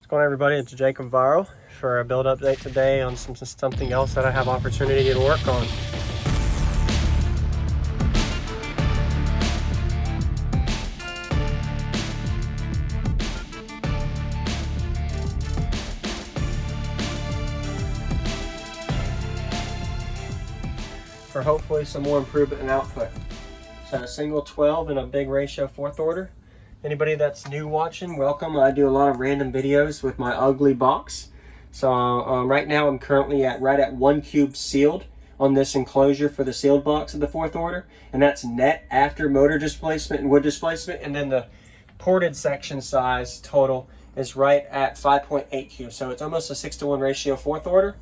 going on, everybody? It's Jacob Varro for a build update today on something else that I have opportunity to work on. For hopefully some more improvement in output. So a single 12 and a big ratio 4th order. Anybody that's new watching, welcome. I do a lot of random videos with my ugly box. So right now I'm currently right at 1 cube sealed on this enclosure for the sealed box of the 4th order, and that's net after motor displacement and wood displacement. And then the ported section size total is right at 5.8 cubes. So it's almost a 6-to-1 ratio 4th order,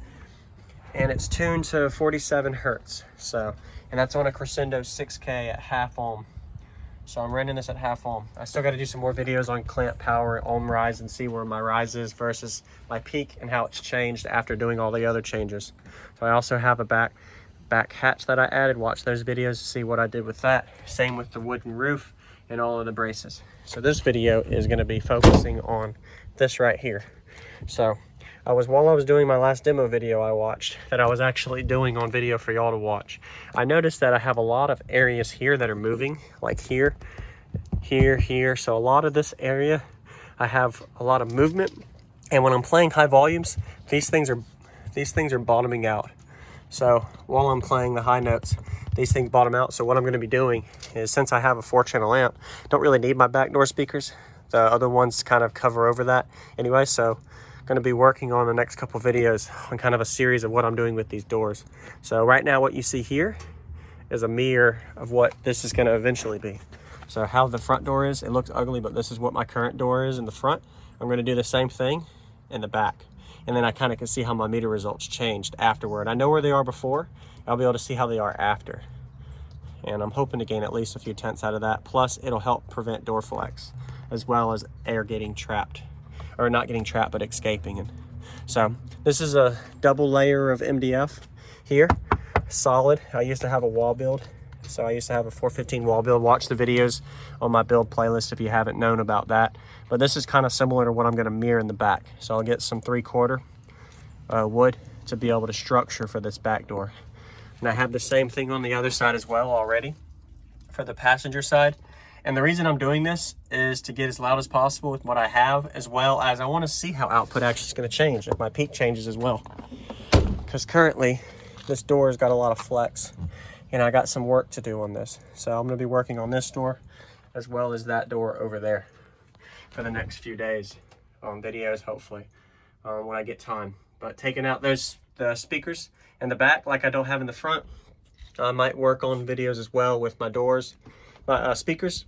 and it's tuned to 47 hertz. So, and that's on a Crescendo 6K at half ohm. So I'm running this at half ohm. I still got to do some more videos on clamp power, ohm rise, and see where my rise is versus my peak and how it's changed after doing all the other changes. So I also have a back hatch that I added. Watch those videos to see what I did with that. Same with the wooden roof and all of the braces. So this video is going to be focusing on this right here. So while I was doing my last demo video I watched, that I was actually doing on video for y'all to watch, I noticed that I have a lot of areas here that are moving, like here, here, here. So a lot of this area, I have a lot of movement. And when I'm playing high volumes, these things are bottoming out. So while I'm playing the high notes, these things bottom out. So what I'm going to be doing is, since I have a 4-channel amp, don't really need my backdoor speakers. The other ones kind of cover over that anyway. So going to be working on the next couple videos on kind of a series of what I'm doing with these doors. So right now what you see here is a mirror of what this is going to eventually be. So how the front door is, it looks ugly, but this is what my current door is in the front. I'm going to do the same thing in the back, and then I kind of can see how my meter results changed afterward. I know where they are before, I'll be able to see how they are after, and I'm hoping to gain at least a few tenths out of that. Plus it'll help prevent door flex as well as air getting trapped, or not getting trapped, but escaping. And so this is a double layer of MDF here, solid. I used to have a wall build, so I used to have a 415 wall build. Watch the videos on my build playlist if you haven't known about that. But this is kind of similar to what I'm going to mirror in the back. So I'll get some 3/4 wood to be able to structure for this back door. And I have the same thing on the other side as well already for the passenger side. And the reason I'm doing this is to get as loud as possible with what I have, as well as I want to see how output actually is going to change if my peak changes as well. Because currently this door has got a lot of flex, and I got some work to do on this. So I'm going to be working on this door as well as that door over there for the next few days on videos, hopefully, when I get time. But taking out the speakers in the back like I don't have in the front, I might work on videos as well with my doors, my speakers,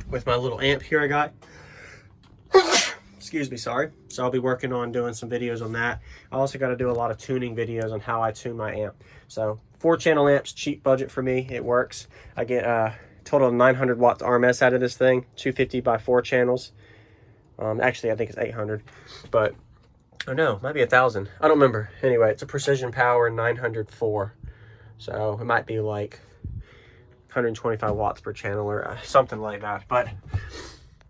with my little amp here I got. Excuse me, sorry. So I'll be working on doing some videos on that. I also got to do a lot of tuning videos on how I tune my amp. So 4-channel amps, cheap budget for me, it works. I get a total of 900 watts RMS out of this thing, 250 by 4 channels. Actually I think it's 800, but oh no, might be 1,000. I don't remember. Anyway, it's a Precision Power 904. So it might be like 125 watts per channel or something like that. But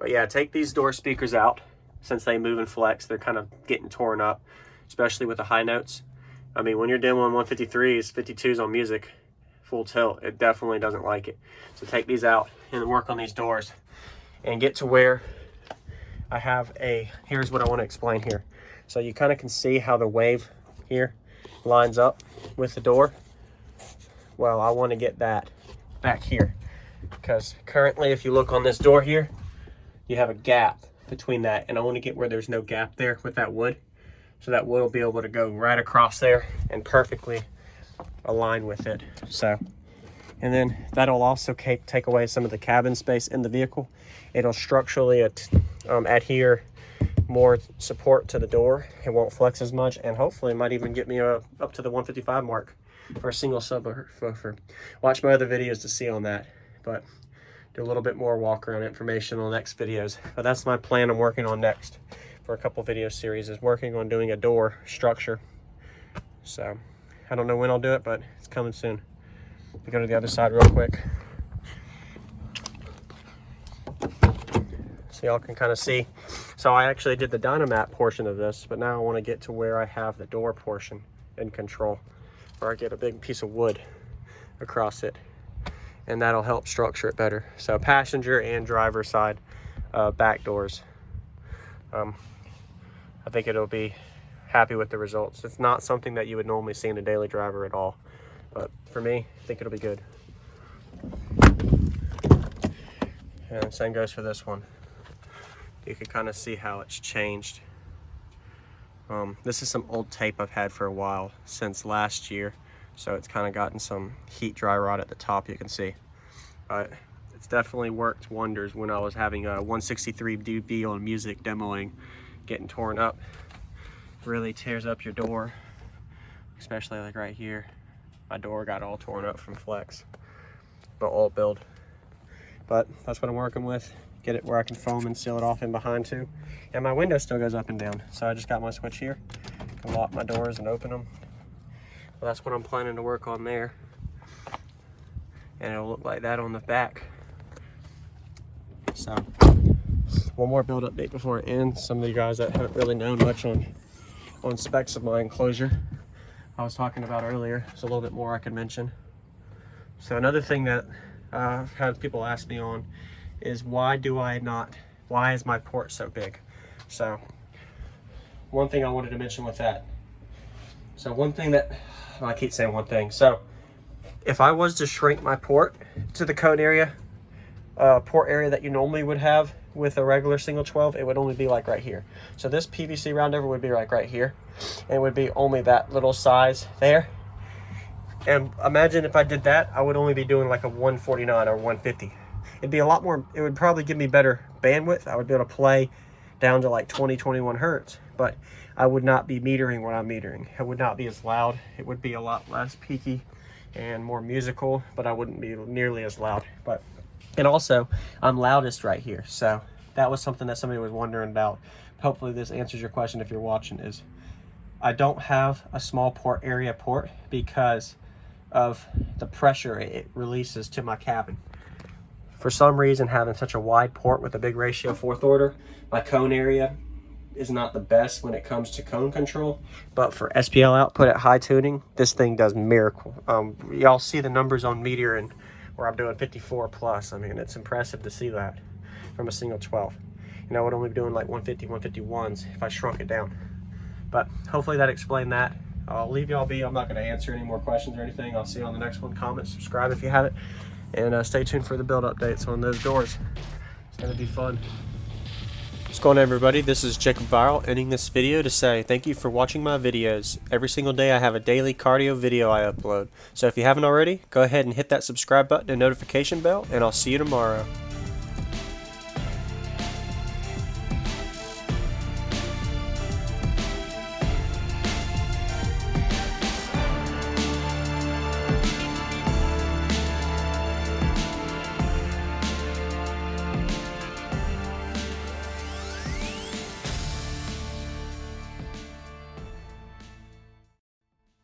yeah, take these door speakers out. Since they move and flex, they're kind of getting torn up, especially with the high notes. I mean, when you're demoing 153s, 52s on music, full tilt, it definitely doesn't like it. So take these out and work on these doors and get to where I have here's what I want to explain here. So you kind of can see how the wave here lines up with the door. Well, I want to get that back here, because currently if you look on this door here, you have a gap between that, and I want to get where there's no gap there with that wood, so that wood will be able to go right across there and perfectly align with it. So, and then that'll also take away some of the cabin space in the vehicle. It'll structurally adhere more support to the door. It won't flex as much, and hopefully it might even get me up to the 155 mark for a single subwoofer. Watch my other videos to see on that, but do a little bit more walk around information on the next videos. But that's my plan I'm working on next for a couple video series, is working on doing a door structure. So I don't know when I'll do it, but it's coming soon. We go to the other side real quick. So so y'all can kind of see. So I actually did the Dynamat portion of this, but now I want to get to where I have the door portion in control, where I get a big piece of wood across it, and that'll help structure it better. So passenger and driver side back doors. I think it'll be happy with the results. It's not something that you would normally see in a daily driver at all, but for me, I think it'll be good. And same goes for this one. You can kind of see how it's changed. This is some old tape I've had for a while, since last year. So it's kind of gotten some heat dry rot at the top, you can see. But it's definitely worked wonders when I was having a 163 dB on music demoing, getting torn up. Really tears up your door, especially like right here. My door got all torn up from flex, but all build. But that's what I'm working with. Get it where I can foam and seal it off in behind too. And my window still goes up and down. So I just got my switch here. Can lock my doors and open them. Well, that's what I'm planning to work on there. And it'll look like that on the back. So one more build update before it ends. Some of you guys that haven't really known much on specs of my enclosure I was talking about earlier. There's a little bit more I could mention. So another thing that I've had people ask me on is why is my port so big? So one thing I wanted to mention with that. So one thing that, I keep saying one thing. So if I was to shrink my port to the cone area, port area that you normally would have with a regular single 12, it would only be like right here. So this PVC roundover would be like right here, and it would be only that little size there. And imagine if I did that, I would only be doing like a 149 or 150. It'd be a lot more, it would probably give me better bandwidth. I would be able to play down to like 20, 21 hertz, but I would not be metering what I'm metering. It would not be as loud. It would be a lot less peaky and more musical, but I wouldn't be nearly as loud. And also, I'm loudest right here. So that was something that somebody was wondering about. Hopefully this answers your question if you're watching, is I don't have a small port area port because of the pressure it releases to my cabin. For some reason, having such a wide port with a big ratio 4th order, my cone area is not the best when it comes to cone control, but for SPL output at high tuning, this thing does miracle. Y'all see the numbers on Meteor and where I'm doing 54 plus. I mean, it's impressive to see that from a single 12. You know, I would only be doing like 150, 151s if I shrunk it down. But hopefully that explained that. I'll leave y'all be. I'm not going to answer any more questions or anything. I'll see you on the next one. Comment, subscribe if you haven't, and stay tuned for the build updates on those doors. It's going to be fun. What's going on, everybody? This is Jacob Viral, ending this video to say thank you for watching my videos. Every single day I have a daily cardio video I upload. So if you haven't already, go ahead and hit that subscribe button and notification bell, and I'll see you tomorrow.